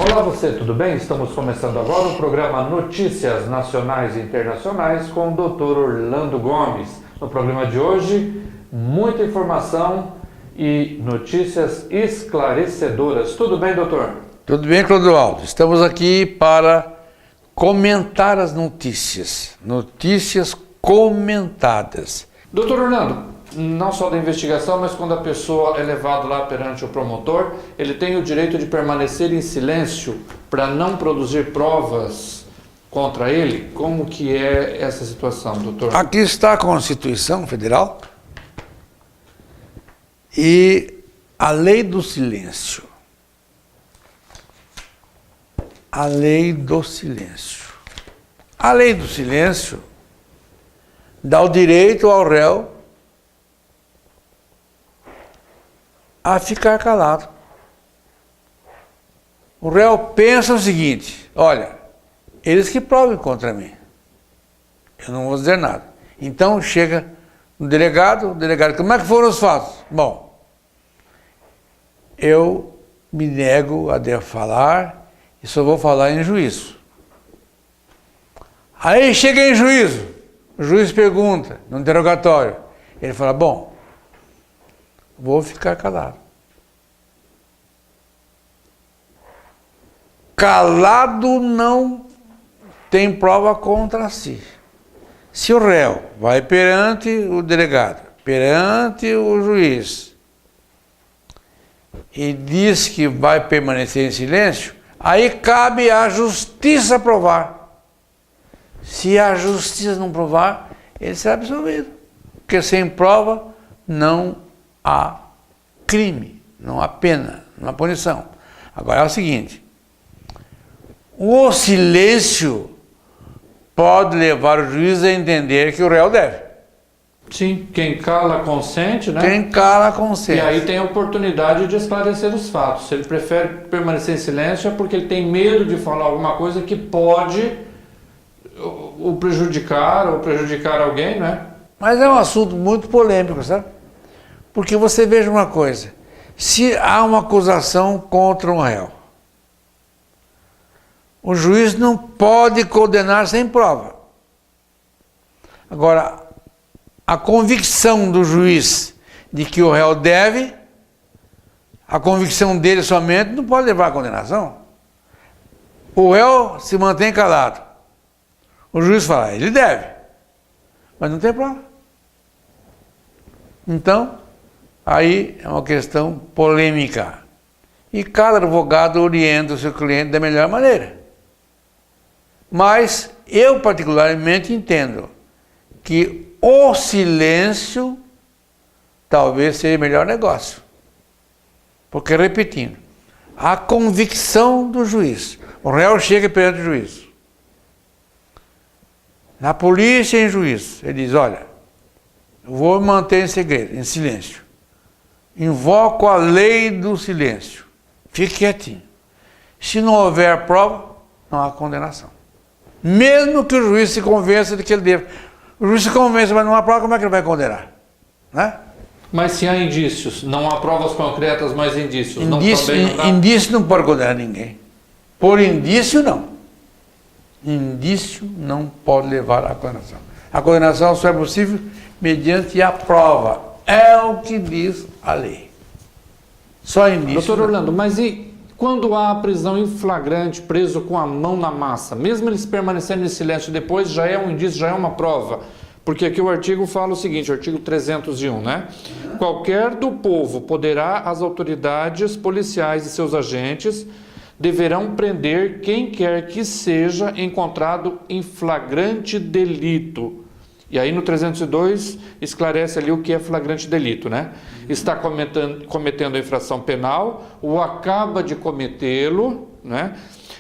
Olá você, tudo bem? Estamos começando agora o programa Notícias Nacionais e Internacionais com o Dr. Orlando Gomes. No programa de hoje, muita informação e notícias esclarecedoras. Tudo bem, doutor? Tudo bem, Clodoaldo. Estamos aqui para comentar as notícias. Notícias comentadas. Doutor Orlando, não só da investigação, mas quando a pessoa é levada lá perante o promotor, ele tem o direito de permanecer em silêncio para não produzir provas contra ele? Como que é essa situação, doutor? Aqui está a Constituição Federal e a Lei do Silêncio. A Lei do Silêncio. A Lei do Silêncio dá o direito ao réu a ficar calado. O réu pensa o seguinte: olha, eles que provem contra mim, eu não vou dizer nada. Então chega no delegado, o delegado, como é que foram os fatos? Bom, eu me nego a falar e só vou falar em juízo. Aí chega em juízo, o juiz pergunta no interrogatório, ele fala, bom, vou ficar calado. Calado não tem prova contra si. Se o réu vai perante o delegado, perante o juiz, e diz que vai permanecer em silêncio, aí cabe à justiça provar. Se a justiça não provar, ele será absolvido. Porque sem prova não há crime, não há pena, não há punição. Agora é o seguinte, o silêncio pode levar o juiz a entender que o réu deve. Sim, quem cala consente, né? Quem cala consente. E aí tem a oportunidade de esclarecer os fatos. Se ele prefere permanecer em silêncio é porque ele tem medo de falar alguma coisa que pode o prejudicar ou prejudicar alguém, né? Mas é um assunto muito polêmico, sabe? Porque você veja uma coisa, se há uma acusação contra um réu, o juiz não pode condenar sem prova. Agora, a convicção do juiz de que o réu deve, a convicção dele somente não pode levar à condenação. O réu se mantém calado. O juiz fala, ele deve, mas não tem prova. Então, aí é uma questão polêmica. E cada advogado orienta o seu cliente da melhor maneira. Mas eu particularmente entendo que o silêncio talvez seja o melhor negócio. Porque, repetindo, a convicção do juiz, o réu chega perante o juiz. Na polícia e em juízo, ele diz, olha, eu vou manter em segredo, em silêncio. Invoco a lei do silêncio. Fique quietinho. Se não houver prova, não há condenação. Mesmo que o juiz se convença de que ele deve. O juiz se convence, mas não há prova, como é que ele vai condenar? Né? Mas se há indícios, não há provas concretas, mas indícios. Indício não pode condenar ninguém. Por indício, não. Indício não pode levar à condenação. A condenação só é possível mediante a prova. É o que diz a lei. Só indício. Doutor Orlando, mas e quando há prisão em flagrante, preso com a mão na massa? Mesmo eles permanecendo em silêncio depois, já é um indício, já é uma prova. Porque aqui o artigo fala o seguinte, o artigo 301, né? Qualquer do povo poderá as autoridades policiais e seus agentes deverão prender quem quer que seja encontrado em flagrante delito. E aí no 302 esclarece ali o que é flagrante delito, né? Está cometendo a infração penal, ou acaba de cometê-lo, né?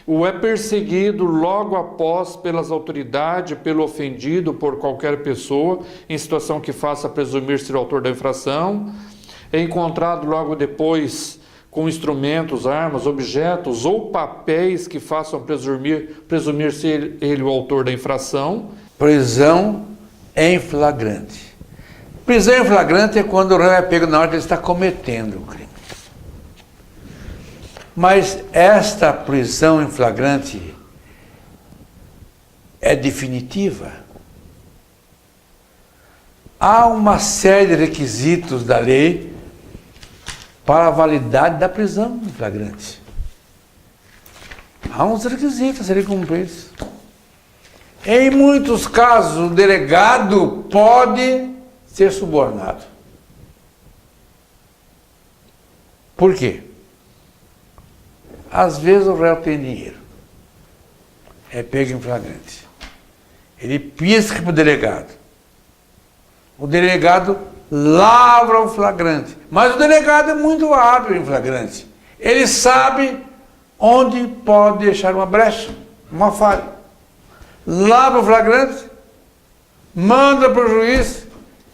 Ou é perseguido logo após pelas autoridades, pelo ofendido, por qualquer pessoa, em situação que faça presumir ser o autor da infração, é encontrado logo depois com instrumentos, armas, objetos ou papéis que façam presumir ser ele o autor da infração. Prisão em flagrante. Prisão em flagrante é quando o réu é pego na hora que ele está cometendo o crime. Mas esta prisão em flagrante é definitiva? Há uma série de requisitos da lei para a validade da prisão em flagrante. Há uns requisitos a serem cumpridos. Em muitos casos, o delegado pode ser subornado. Por quê? Às vezes o réu tem dinheiro. É pego em flagrante. Ele pisca para o delegado. O delegado lavra o flagrante. Mas o delegado é muito hábil em flagrante. Ele sabe onde pode deixar uma brecha, uma falha. Lavra o flagrante, manda para o juiz,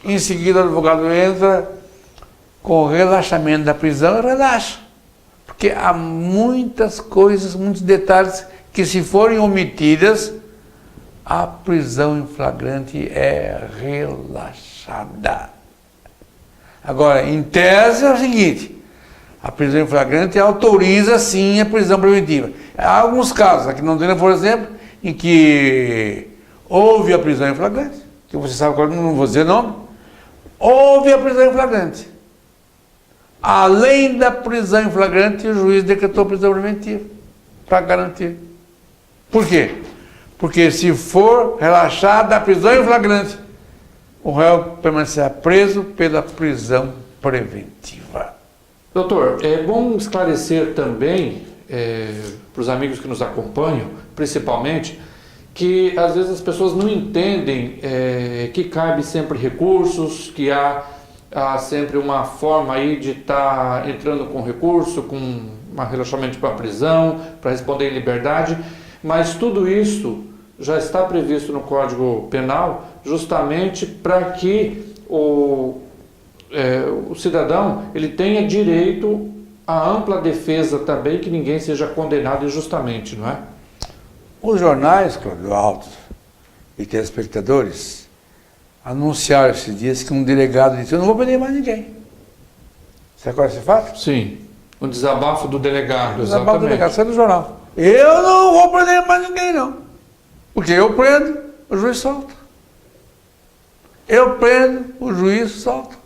em seguida o advogado entra com o relaxamento da prisão e relaxa. Porque há muitas coisas, muitos detalhes que, se forem omitidas, a prisão em flagrante é relaxada. Agora, em tese é o seguinte: a prisão em flagrante autoriza sim a prisão preventiva. Há alguns casos, aqui não tem, por exemplo, em que houve a prisão em flagrante, que você sabe qual, não vou dizer nome, houve a prisão em flagrante. Além da prisão em flagrante, o juiz decretou prisão preventiva, para garantir. Por quê? Porque se for relaxada a prisão em flagrante, o réu permanecerá preso pela prisão preventiva. Doutor, é bom esclarecer também para os amigos que nos acompanham, principalmente, que às vezes as pessoas não entendem que cabe sempre recursos, que há sempre uma forma aí de estar entrando com recurso, com um relaxamento para a prisão, para responder em liberdade, mas tudo isso já está previsto no Código Penal justamente para que o cidadão ele tenha direito à ampla defesa também, que ninguém seja condenado injustamente, não é? Os jornais, Cláudio Alto e telespectadores, anunciaram esses dias que um delegado disse: eu não vou prender mais ninguém. Você conhece esse fato? Sim, o desabafo do delegado, O desabafo exatamente. do delegado, sai do jornal. Eu não vou prender mais ninguém, não. Porque eu prendo, o juiz solta. Eu prendo, o juiz solta.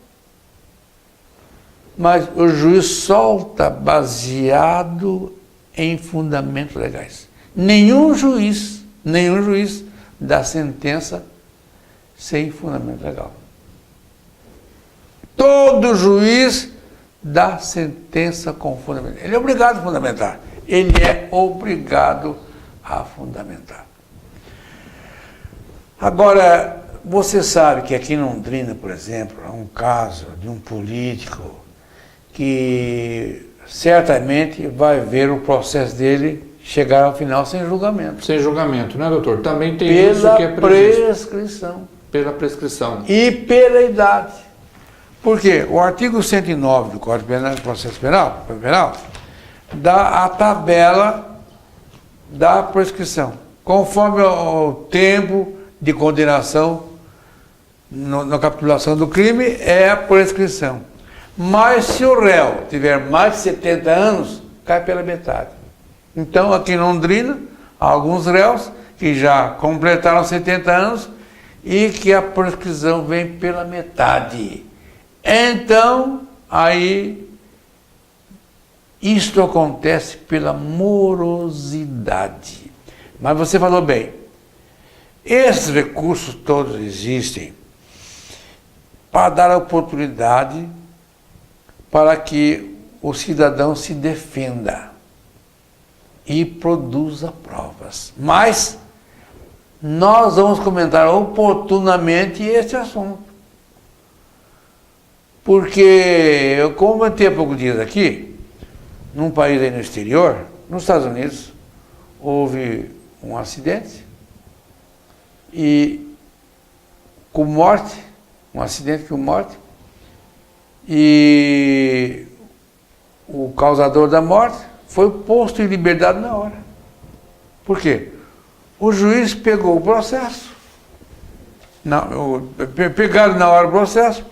Mas o juiz solta baseado em fundamentos legais. Nenhum juiz dá sentença sem fundamento legal. Todo juiz dá sentença com fundamento. Ele é obrigado a fundamentar. Ele é obrigado a fundamentar. Agora, você sabe que aqui em Londrina, por exemplo, há um caso de um político que certamente vai ver o processo dele chegar ao final sem julgamento. Sem julgamento, né, doutor? Também tem isso que é Pela prescrição. Pela prescrição. E pela idade. Por quê? O artigo 109 do Código Penal, Processo Penal, dá a tabela da prescrição, conforme o tempo de condenação na capitulação do crime é a prescrição. Mas se o réu tiver mais de 70 anos, cai pela metade. Então, aqui em Londrina, há alguns réus que já completaram 70 anos e que a prescrição vem pela metade. Então, aí, isto acontece pela morosidade. Mas você falou bem, esses recursos todos existem para dar a oportunidade para que o cidadão se defenda e produza provas. Mas nós vamos comentar oportunamente esse assunto. Porque eu comentei há poucos dias aqui, num país aí no exterior, nos Estados Unidos, houve um acidente e com morte, um acidente com morte, e o causador da morte foi posto em liberdade na hora. Por quê? O juiz pegou o processo, pegaram na hora o processo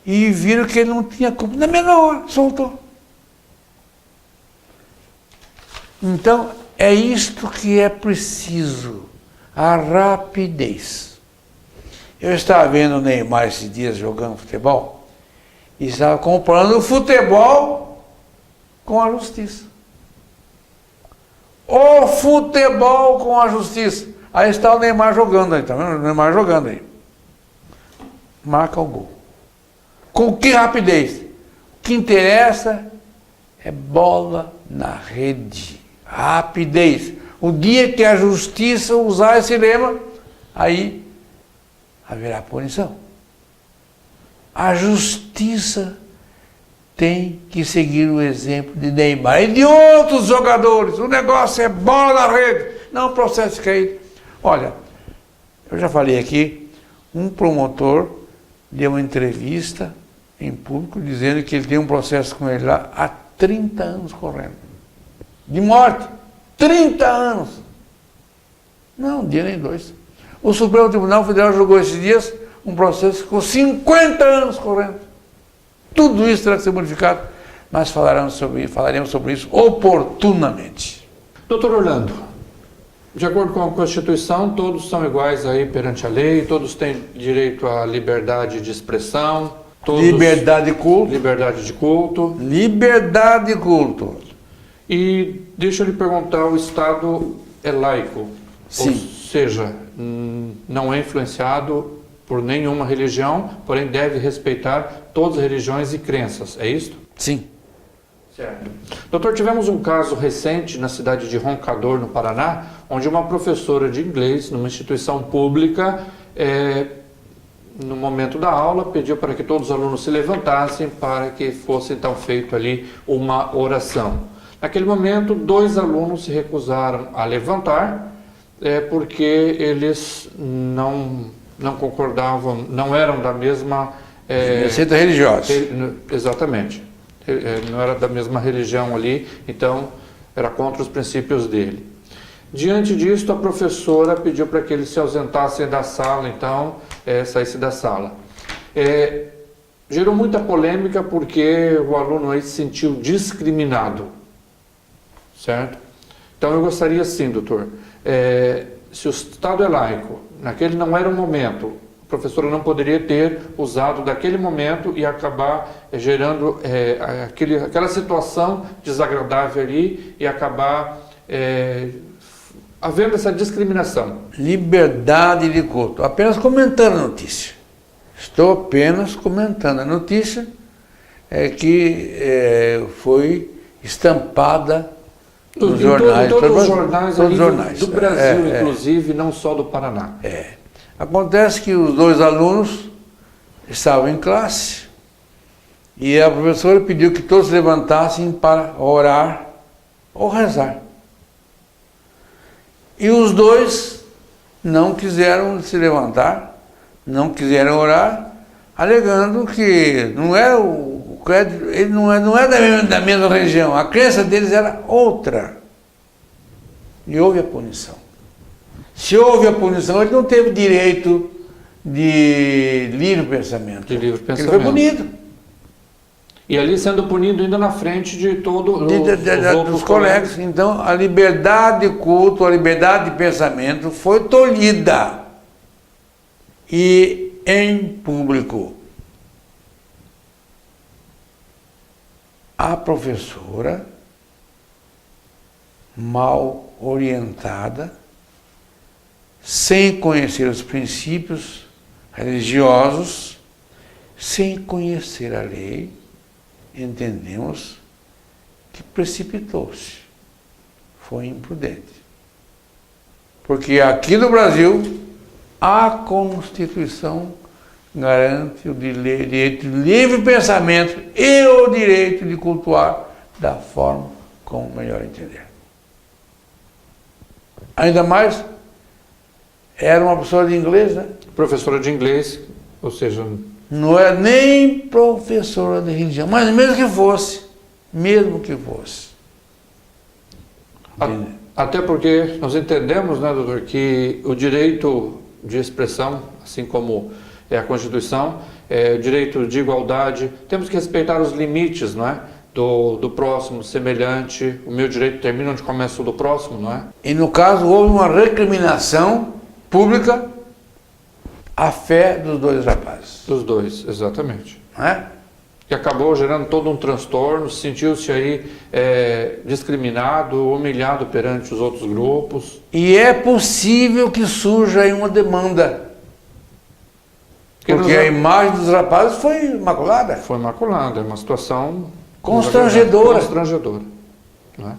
e viram que ele não tinha culpa. Na mesma hora, soltou. Então, é isto que é preciso, a rapidez. Eu estava vendo o Neymar esses dias jogando futebol e estava comparando o futebol com a justiça. O futebol com a justiça. Aí está o Neymar jogando aí, tá vendo? O Neymar jogando aí. Marca o gol. Com que rapidez? O que interessa é bola na rede. Rapidez. O dia que a justiça usar esse lema, aí haverá punição. A justiça tem que seguir o exemplo de Neymar e de outros jogadores. O negócio é bola na rede, não processo caído. Olha, eu já falei aqui, um promotor deu uma entrevista em público dizendo que ele tem um processo com ele lá há 30 anos correndo. De morte. 30 anos. Não, um dia nem dois. O Supremo Tribunal Federal julgou esses dias um processo com 50 anos correndo. Tudo isso terá que ser modificado, mas falaremos sobre isso oportunamente. Doutor Orlando, de acordo com a Constituição, todos são iguais aí perante a lei, todos têm direito à liberdade de expressão, todos... Liberdade de culto. Liberdade de culto. Liberdade de culto. E deixa eu lhe perguntar, o Estado é laico? Sim. Ou seja, não é influenciado por nenhuma religião, porém deve respeitar todas as religiões e crenças, é isso? Sim. Certo. Doutor, tivemos um caso recente na cidade de Roncador, no Paraná, onde uma professora de inglês, numa instituição pública, no momento da aula, pediu para que todos os alunos se levantassem para que fosse então feito ali uma oração. Naquele momento, 2 alunos se recusaram a levantar, porque eles não concordavam, não eram da mesma... Receita religiosa. Exatamente. Não era da mesma religião ali, então era contra os princípios dele. Diante disso, a professora pediu para que eles se ausentassem da sala, então, saíssem da sala. Gerou muita polêmica porque o aluno aí se sentiu discriminado, certo? Então eu gostaria sim, doutor, se o Estado é laico, naquele não era o momento, a professora não poderia ter usado daquele momento e acabar gerando aquela situação desagradável ali e acabar havendo essa discriminação. Liberdade de culto. Apenas comentando a notícia. Estou apenas comentando a notícia que foi estampada nos jornais. Todos os jornais, todos os jornais do Brasil, inclusive, não só do Paraná. Acontece que os 2 alunos estavam em classe e a professora pediu que todos se levantassem para orar ou rezar. E os 2 não quiseram se levantar, não quiseram orar, alegando que não era ele não é da mesma religião, a crença deles era outra. E houve a punição. Se houve a punição, ele não teve direito de livre pensamento. De livre pensamento. Ele foi punido. E ali sendo punido ainda na frente de todos dos colegas. Então, a liberdade de culto, a liberdade de pensamento foi tolhida. E em público. A professora, mal orientada, sem conhecer os princípios religiosos, sem conhecer a lei, entendemos que precipitou-se, foi imprudente. Porque aqui no Brasil, a Constituição garante o direito de livre pensamento e o direito de cultuar da forma como melhor entender. Ainda mais, era uma professora de inglês, né? Professora de inglês, ou seja... Não é nem professora de religião, mas mesmo que fosse. Até porque nós entendemos, né, doutor, que o direito de expressão, assim como a Constituição, o direito de igualdade, temos que respeitar os limites, não é, do próximo, semelhante, o meu direito termina onde começa o do próximo, não é? E no caso houve uma recriminação pública à fé dos dois rapazes. Dos dois, exatamente. Não é? Que acabou gerando todo um transtorno, sentiu-se aí discriminado, humilhado perante os outros grupos. E é possível que surja aí uma demanda. Porque a imagem dos rapazes foi maculada. Foi maculada, é uma situação constrangedora. Constrangedora, né?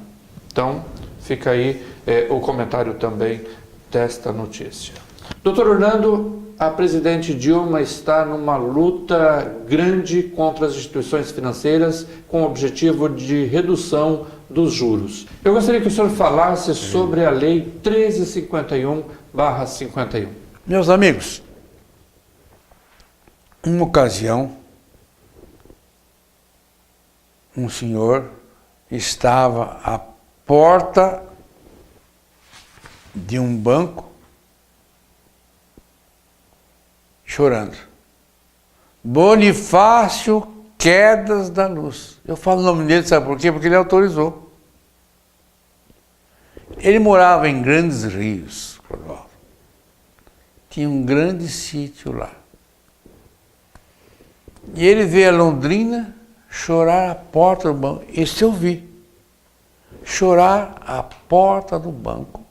Então, fica aí o comentário também desta notícia. Doutor Orlando, a presidente Dilma está numa luta grande contra as instituições financeiras com o objetivo de redução dos juros. Eu gostaria que o senhor falasse sobre a Lei 1351/51. Meus amigos, uma ocasião, um senhor estava à porta de um banco chorando. Bonifácio Quedas da Luz. Eu falo o nome dele, sabe por quê? Porque ele autorizou. Ele morava em Grandes Rios, Clodoaldo. Tinha um grande sítio lá. E ele veio a Londrina chorar à porta do banco. Isso eu vi. Chorar à porta do banco.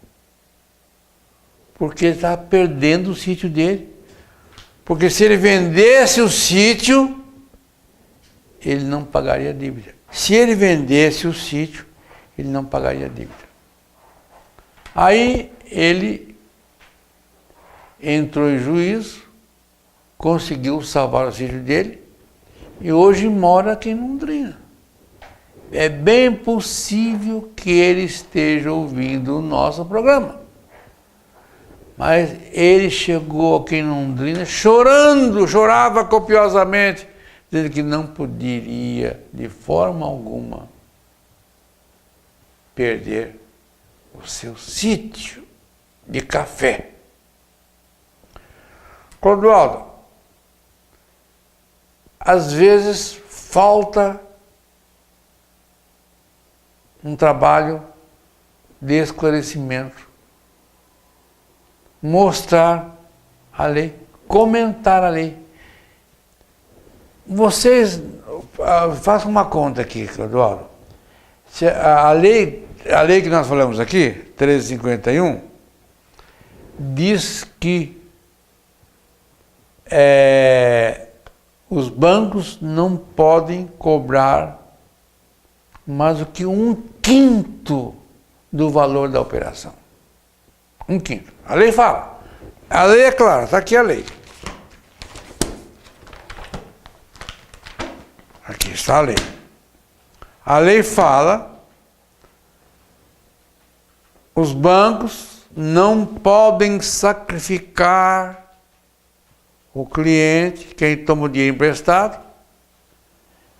Porque ele estava perdendo o sítio dele. Porque se ele vendesse o sítio, ele não pagaria a dívida. Se ele vendesse o sítio, ele não pagaria a dívida. Aí ele entrou em juízo, conseguiu salvar o sítio dele e hoje mora aqui em Londrina. É bem possível que ele esteja ouvindo o nosso programa. Mas ele chegou aqui em Londrina chorando, chorava copiosamente, dizendo que não poderia, de forma alguma, perder o seu sítio de café. Clodoaldo, às vezes falta um trabalho de esclarecimento, mostrar a lei, comentar a lei. Vocês façam uma conta aqui, Clodoaldo. A lei que nós falamos aqui, 1351, diz que os bancos não podem cobrar mais do que 1/5 do valor da operação. 1/5. A lei fala. A lei é clara, está aqui a lei. Aqui está a lei. A lei fala: os bancos não podem sacrificar o cliente, quem toma o dinheiro emprestado,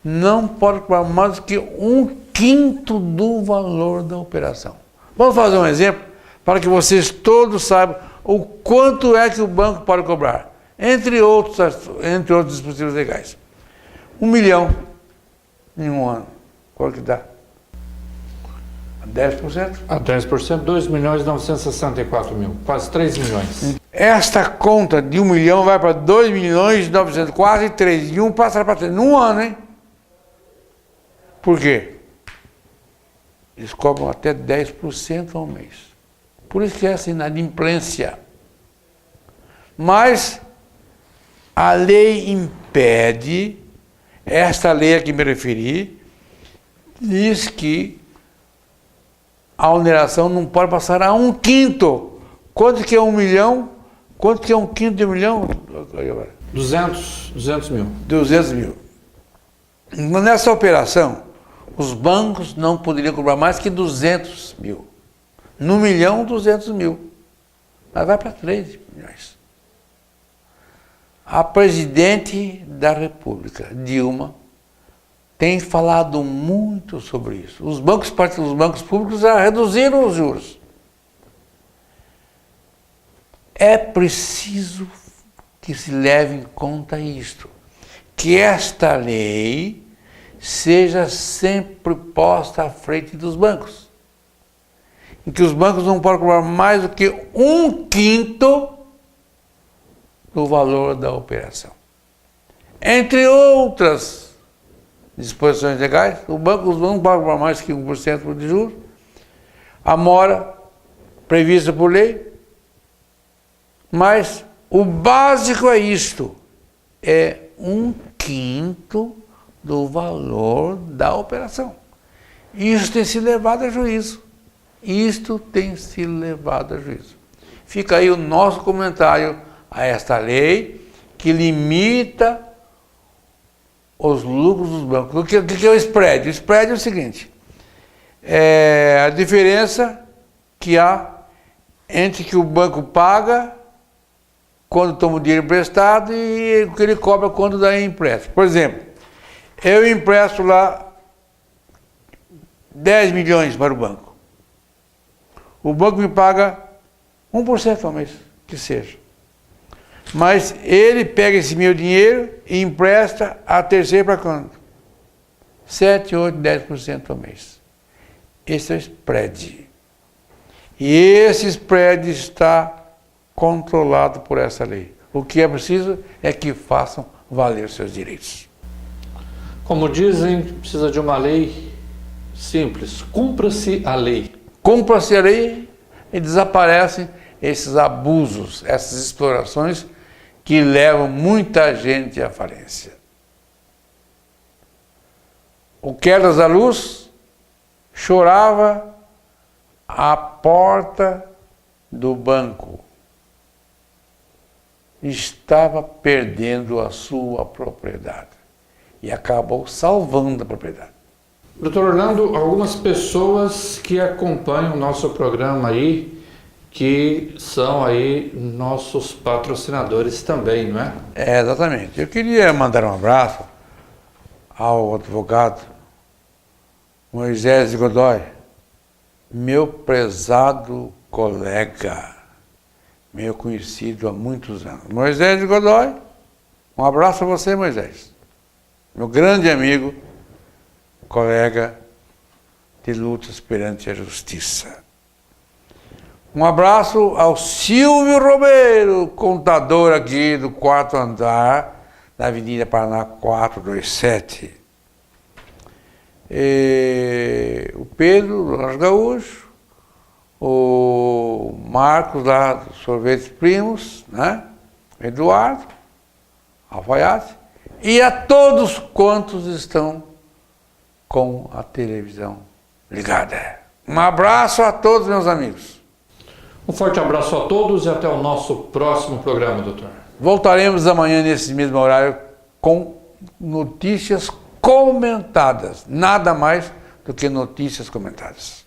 não pode cobrar mais do que 1/5 do valor da operação. Vamos fazer um exemplo para que vocês todos saibam o quanto é que o banco pode cobrar, entre outros dispositivos legais. 1 milhão em um ano. Qual que dá? 10%? A 10%, 2.964.000, quase 3 milhões. Esta conta de 1 milhão vai para 2 milhões 900, quase 3. E um passa para 3. Num ano, hein? Por quê? Eles cobram até 10% ao mês. Por isso que é essa inadimplência. Mas a lei impede, esta lei a que me referi, diz que a oneração não pode passar a 1/5. Quanto que é 1 milhão? Quanto que é 1/5 de 1 milhão? 200 mil. 200 mil. Nessa operação, os bancos não poderiam cobrar mais que 200 mil. No milhão, 200 mil. Mas vai para 3 milhões. A presidente da República, Dilma, tem falado muito sobre isso. Os bancos públicos já reduziram os juros. É preciso que se leve em conta isto, que esta lei seja sempre posta à frente dos bancos. Em que os bancos não podem cobrar mais do que 1/5 do valor da operação. Entre outras disposições legais, os bancos não podem cobrar mais que 1% de juros. A mora prevista por lei, mas o básico é isto, é 1/5 do valor da operação. Isso tem sido levado a juízo. Isto tem sido levado a juízo. Fica aí o nosso comentário a esta lei que limita os lucros dos bancos. O que é o spread? O spread é o seguinte, é a diferença que há entre o que o banco paga quando toma o dinheiro emprestado e o que ele cobra quando dá empréstimo. Por exemplo, eu empresto lá 10 milhões para o banco. O banco me paga 1% ao mês, que seja. Mas ele pega esse meu dinheiro e empresta a terceiro para quanto? 7, 8, 10% ao mês. Esse é o spread. E esse spread está controlado por essa lei. O que é preciso é que façam valer seus direitos. Como dizem, precisa de uma lei simples. Cumpra-se a lei. Cumpra-se a lei e desaparecem esses abusos, essas explorações que levam muita gente à falência. O Quedas da Luz chorava à porta do banco. Estava perdendo a sua propriedade e acabou salvando a propriedade. Doutor Orlando, algumas pessoas que acompanham o nosso programa aí, que são aí nossos patrocinadores também, não é? É, exatamente. Eu queria mandar um abraço ao advogado Moisés de Godoy, meu prezado colega, meu conhecido há muitos anos. Moisés de Godoy, um abraço a você, Moisés. Meu grande amigo, colega de lutas perante a justiça. Um abraço ao Silvio Romero, contador aqui do 4º andar da Avenida Paraná 427. O Pedro, do Rancho Gaúcho, o Marcos lá do Sorvetes Primos, né? Eduardo, Alfaiate, e a todos quantos estão com a televisão ligada. Um abraço a todos, meus amigos. Um forte abraço a todos e até o nosso próximo programa, doutor. Voltaremos amanhã nesse mesmo horário com notícias comentadas. Nada mais do que notícias comentadas.